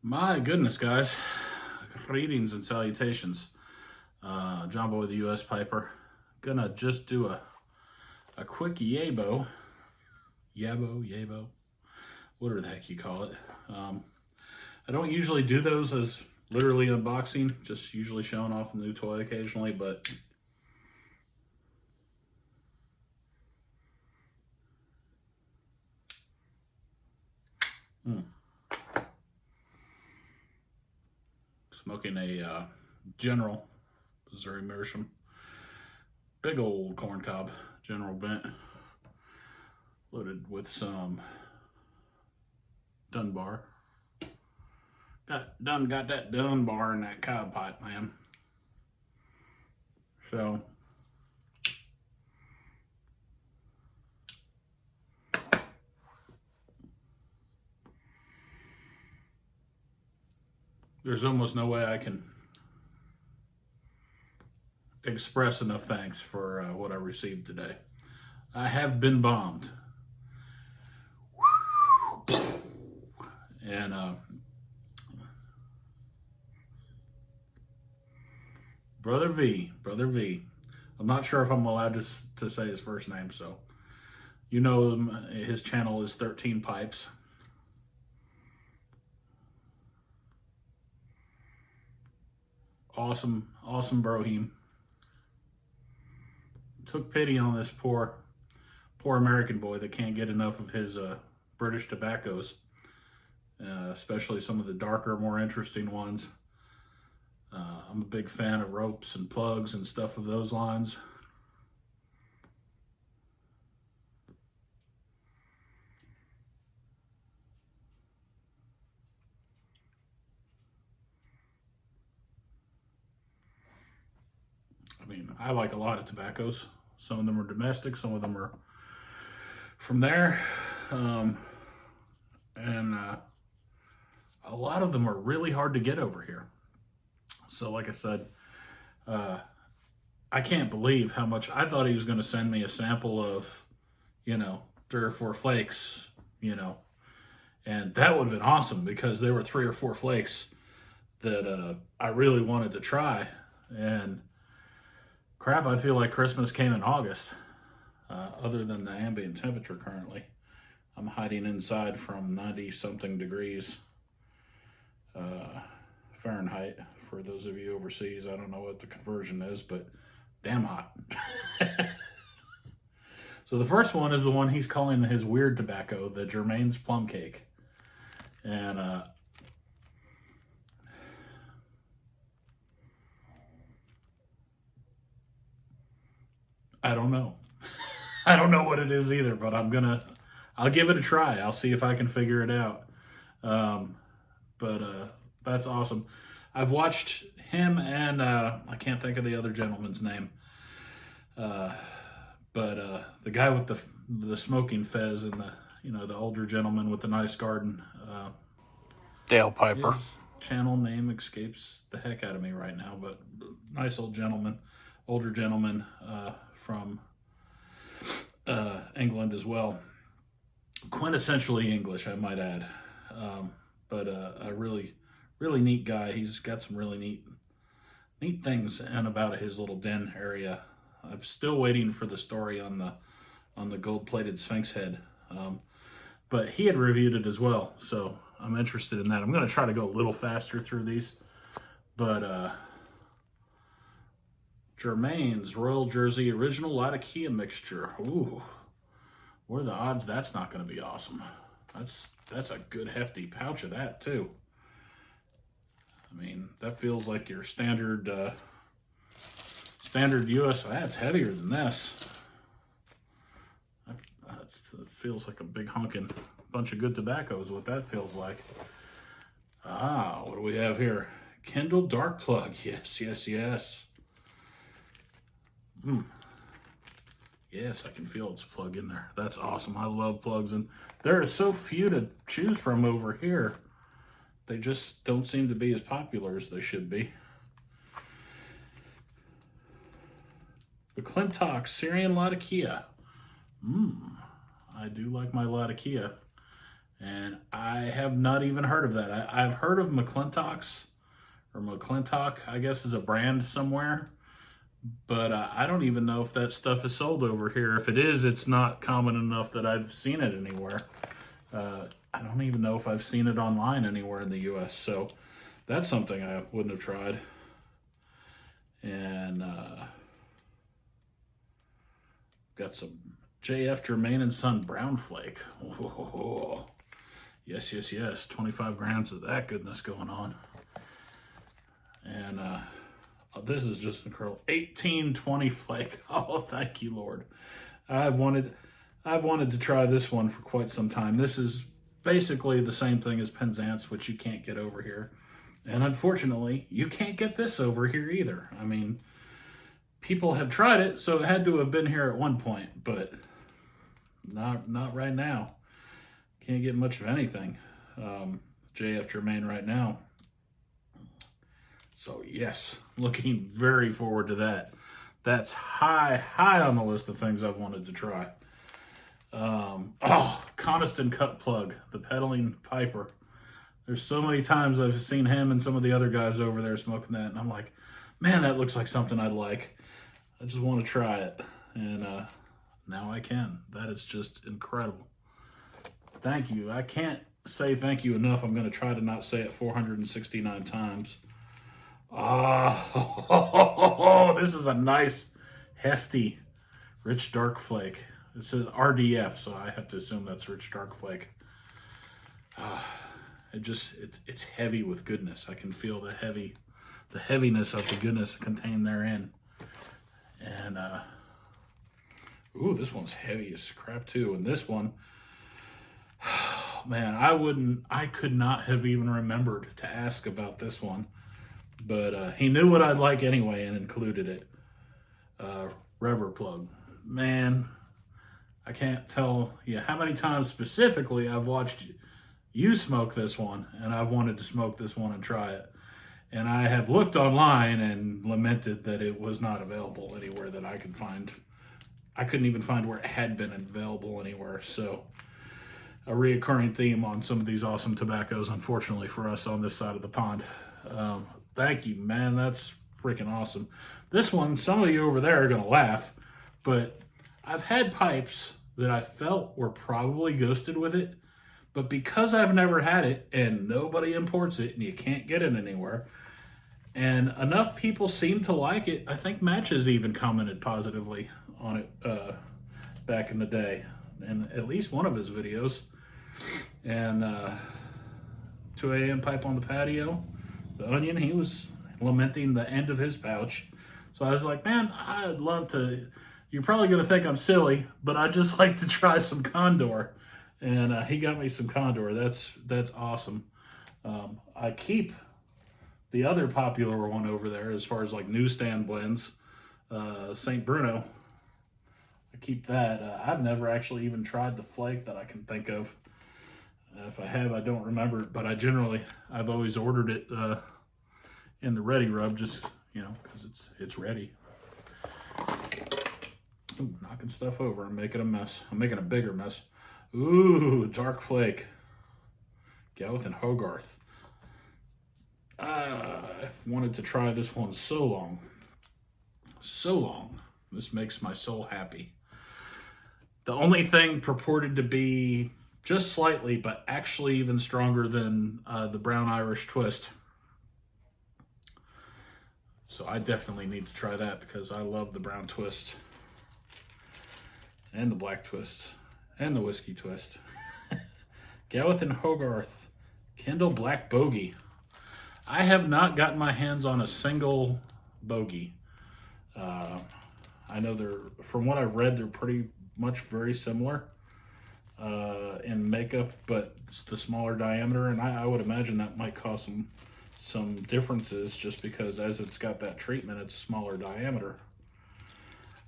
My goodness, guys. Greetings and salutations. John Boy, the U.S. Piper. Gonna just do a quick YABO, whatever the heck you call it. I don't usually do those as literally unboxing, just usually showing off a new toy occasionally, but smoking a General Missouri Meerschaum, big old corn cob General Bent, loaded with some Dunbar. Got that Dunbar in that cob pipe, man. So there's almost no way I can express enough thanks for what I received today. I have been bombed. And Brother V, I'm not sure if I'm allowed to say his first name, so you know his channel is 13 Pipes. Awesome brohim. Took pity on this poor American boy that can't get enough of his British tobaccos, especially some of the darker, more interesting ones. I'm a big fan of ropes and plugs and stuff of those lines. I mean, I like a lot of tobaccos. Some of them are domestic, some of them are from there. And a lot of them are really hard to get over here. So like I said, I can't believe how much. I thought he was going to send me a sample of, 3 or 4 flakes, and that would have been awesome because there were 3 or 4 flakes that I really wanted to try. And crap, I feel like Christmas came in August, other than the ambient temperature currently. I'm hiding inside from 90-something degrees Fahrenheit. For those of you overseas, I don't know what the conversion is, but damn hot. So the first one is the one he's calling his weird tobacco, the Germain's Plum Cake. And I don't know. I don't know what it is either, but I'll give it a try. I'll see if I can figure it out. But that's awesome. I've watched him and I can't think of the other gentleman's name. But the guy with the smoking fez and the older gentleman with the nice garden. Dale Piper. His channel name escapes the heck out of me right now, but nice older gentleman from England as well. Quintessentially English, I might add. But a really neat guy. He's got some really neat things and about his little den area. I'm still waiting for the story on the gold-plated Sphinx head, but he had reviewed it as well, so I'm interested in that. I'm going to try to go a little faster through these, but Germain's Royal Jersey Original Latakia mixture. Ooh, what are the odds that's not going to be awesome? That's a good hefty pouch of that too. I mean, that feels like your standard US. That's heavier than this. That feels like a big honking bunch of good tobacco is what that feels like. What do we have here? Kindle Dark Plug. Yes. Yes, I can feel its plug in there. That's awesome. I love plugs, and there are so few to choose from over here. They just don't seem to be as popular as they should be. The Clintox Syrian Latakia. I do like my Latakia. And I have not even heard of that. I've heard of McClintock's, or McClintock, I guess, is a brand somewhere. But I don't even know if that stuff is sold over here. If it is, it's not common enough that I've seen it anywhere. I don't even know if I've seen it online anywhere in the U.S. So that's something I wouldn't have tried. And got some j.f.germain and Son brown flake. Oh, yes, yes, yes. 25 grams of that goodness going on. And this is just incredible. 1820 flake. Oh, thank you, Lord. I've wanted to try this one for quite some time. This is basically the same thing as Penzance, which you can't get over here. And unfortunately, you can't get this over here either. I mean, people have tried it, so it had to have been here at one point, but not right now. Can't get much of anything. j.f.germain right now. So yes, looking very forward to that. That's high on the list of things I've wanted to try. Coniston cut plug, the pedaling piper. There's so many times I've seen him and some of the other guys over there smoking that, and I'm like, man, that looks like something I'd like. I just want to try it, and now I can. That is just incredible. Thank you. I can't say thank you enough. I'm going to try to not say it 469 times. This is a nice, hefty, rich dark flake. It says RDF, so I have to assume that's rich dark flake. It's heavy with goodness. I can feel the heaviness of the goodness contained therein. And this one's heavy as crap too. And this one, man, I could not have even remembered to ask about this one. But he knew what I'd like anyway and included it. Reverplug. Man, I can't tell you how many times specifically I've watched you smoke this one, and I've wanted to smoke this one and try it. And I have looked online and lamented that it was not available anywhere that I could find. I couldn't even find where it had been available anywhere. So a reoccurring theme on some of these awesome tobaccos, unfortunately for us on this side of the pond. Thank you, man. That's freaking awesome. This one, some of you over there are going to laugh, but I've had pipes that I felt were probably ghosted with it, but because I've never had it and nobody imports it and you can't get it anywhere, and enough people seem to like it, I think Matches even commented positively on it back in the day, in at least one of his videos. And 2 a.m. pipe on the patio. The Onion, he was lamenting the end of his pouch. So I was like, man, I'd love to. You're probably going to think I'm silly, but I'd just like to try some Condor. And he got me some Condor. That's awesome. I keep the other popular one over there as far as like newsstand blends, St. Bruno. I keep that. I've never actually even tried the flake that I can think of. If I have, I don't remember it, but I've always ordered it in the ready rub, just, because it's ready. Ooh, knocking stuff over. I'm making a mess. I'm making a bigger mess. Ooh, dark flake. Gawith and Hogarth. I've wanted to try this one so long. So long. This makes my soul happy. The only thing purported to be just slightly, but actually even stronger than the Brown Irish Twist. So I definitely need to try that because I love the Brown Twist. And the Black Twist. And the Whiskey Twist. Gawith and Hogarth. Kindle Black Bogey. I have not gotten my hands on a single bogey. I know from what I've read, they're pretty much very similar in makeup, but it's the smaller diameter, and I would imagine that might cause some differences just because as it's got that treatment, it's smaller diameter.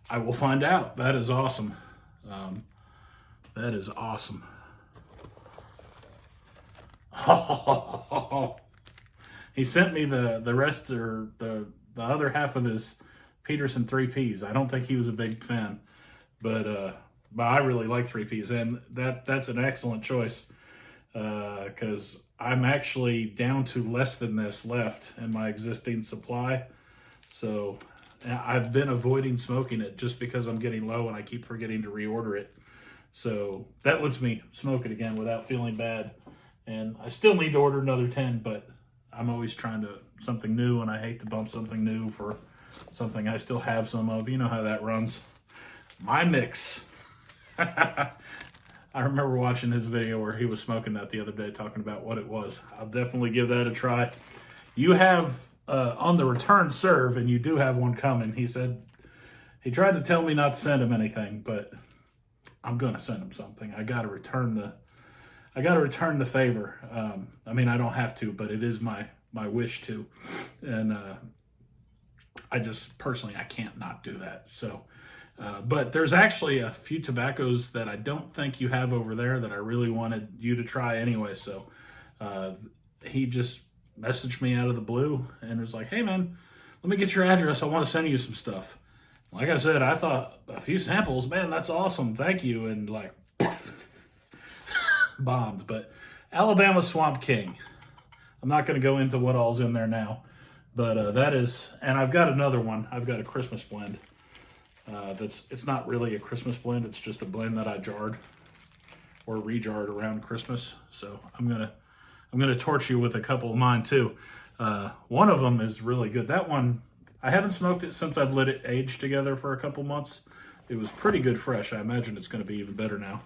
I will find out. That is awesome. That is awesome. He sent me the rest, or the other half of his Peterson 3Ps. I don't think he was a big fan, but I really like 3Ps, and that's an excellent choice. because I'm actually down to less than this left in my existing supply. So I've been avoiding smoking it just because I'm getting low and I keep forgetting to reorder it. So that lets me smoke it again without feeling bad. And I still need to order another 10, but I'm always trying to something new, and I hate to bump something new for something I still have some of. You know how that runs. My mix. I remember watching his video where he was smoking that the other day, talking about what it was. I'll definitely give that a try. You have on the return serve, and you do have one coming. He said he tried to tell me not to send him anything, but I'm gonna send him something. I gotta return the favor. I mean, I don't have to, but it is my wish to, and I just personally I can't not do that. So. But there's actually a few tobaccos that I don't think you have over there that I really wanted you to try anyway. So he just messaged me out of the blue and was like, hey, man, let me get your address. I want to send you some stuff. Like I said, I thought a few samples, man, that's awesome. Thank you. And like bombed. But Alabama Swamp King. I'm not going to go into what all's in there now. But that is, and I've got another one. I've got a Christmas blend. It's not really a Christmas blend. It's just a blend that I jarred or rejarred around Christmas. So I'm gonna torch you with a couple of mine too. One of them is really good. That one I haven't smoked it since I've let it age together for a couple months. It was pretty good fresh. I imagine it's going to be even better now.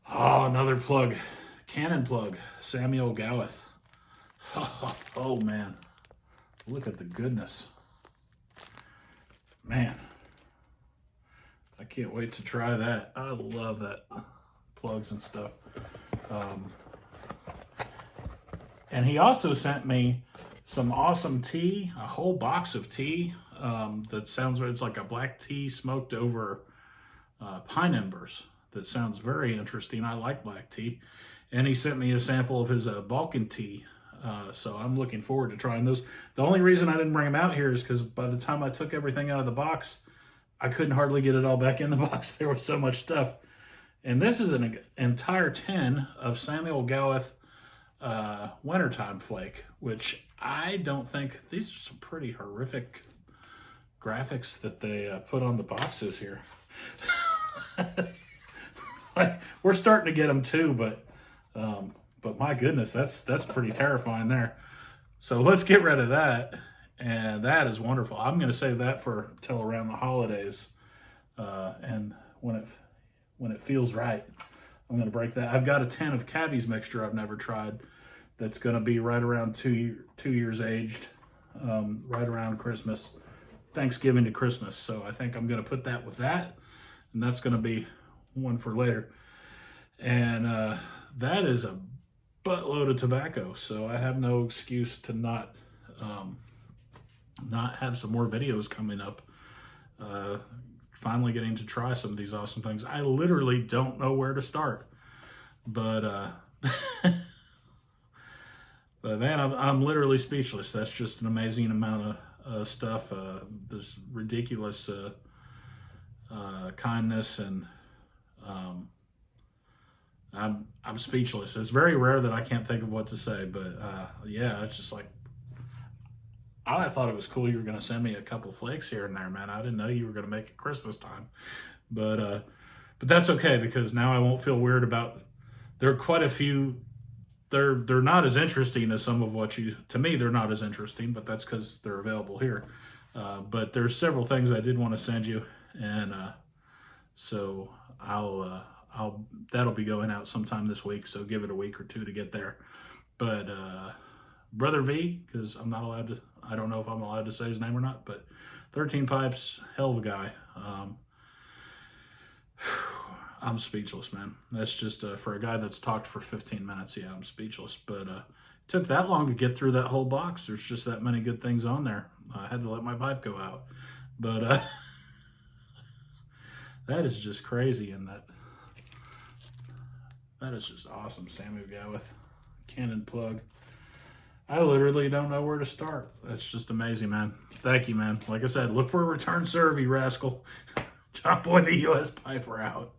Oh, another plug, Cannon plug, Samuel Gowith. Oh man, look at the goodness, man. I can't wait to try that. I love that plugs and stuff. And he also sent me some awesome tea, a whole box of tea that sounds, it's like a black tea smoked over pine embers. That sounds very interesting. I like black tea. And he sent me a sample of his Balkan tea. So I'm looking forward to trying those. The only reason I didn't bring them out here is because by the time I took everything out of the box, I couldn't hardly get it all back in the box. There was so much stuff. And this is an entire 10 of Samuel Gowith Wintertime Flake, which I don't think, these are some pretty horrific graphics that they put on the boxes here. Like, we're starting to get them too, but my goodness, that's pretty terrifying there. So let's get rid of that. And that is wonderful. I'm going to save that for till around the holidays. And when it feels right, I'm going to break that. I've got a 10 of Cabby's mixture I've never tried. That's going to be right around 2 years aged, right around Christmas, Thanksgiving to Christmas. So I think I'm going to put that with that. And that's going to be one for later. And that is a buttload of tobacco. So I have no excuse to not have some more videos coming up. Finally getting to try some of these awesome things. I literally don't know where to start, but but man, I'm literally speechless. That's just an amazing amount of stuff. This ridiculous kindness, and I'm speechless. It's very rare that I can't think of what to say, but yeah, it's just like, I thought it was cool you were going to send me a couple flakes here and there, man. I didn't know you were going to make it Christmas time. But that's okay, because now I won't feel weird about, there are quite a few, they're not as interesting as some of what you, to me, they're not as interesting, but that's because they're available here. But there's several things I did want to send you, and so that'll be going out sometime this week, so give it a week or two to get there. But Brother V, because I'm not allowed to, I don't know if I'm allowed to say his name or not, but 13 Pipes, hell of a guy. I'm speechless, man. That's just, for a guy that's talked for 15 minutes, yeah, I'm speechless. But it took that long to get through that whole box. There's just that many good things on there. I had to let my pipe go out. But that is just crazy, and that is just awesome. Samuel Gowith, Cannon plug. I literally don't know where to start. That's just amazing, man. Thank you, man. Like I said, look for a return serve, you rascal. John Boy, the U.S. Piper out.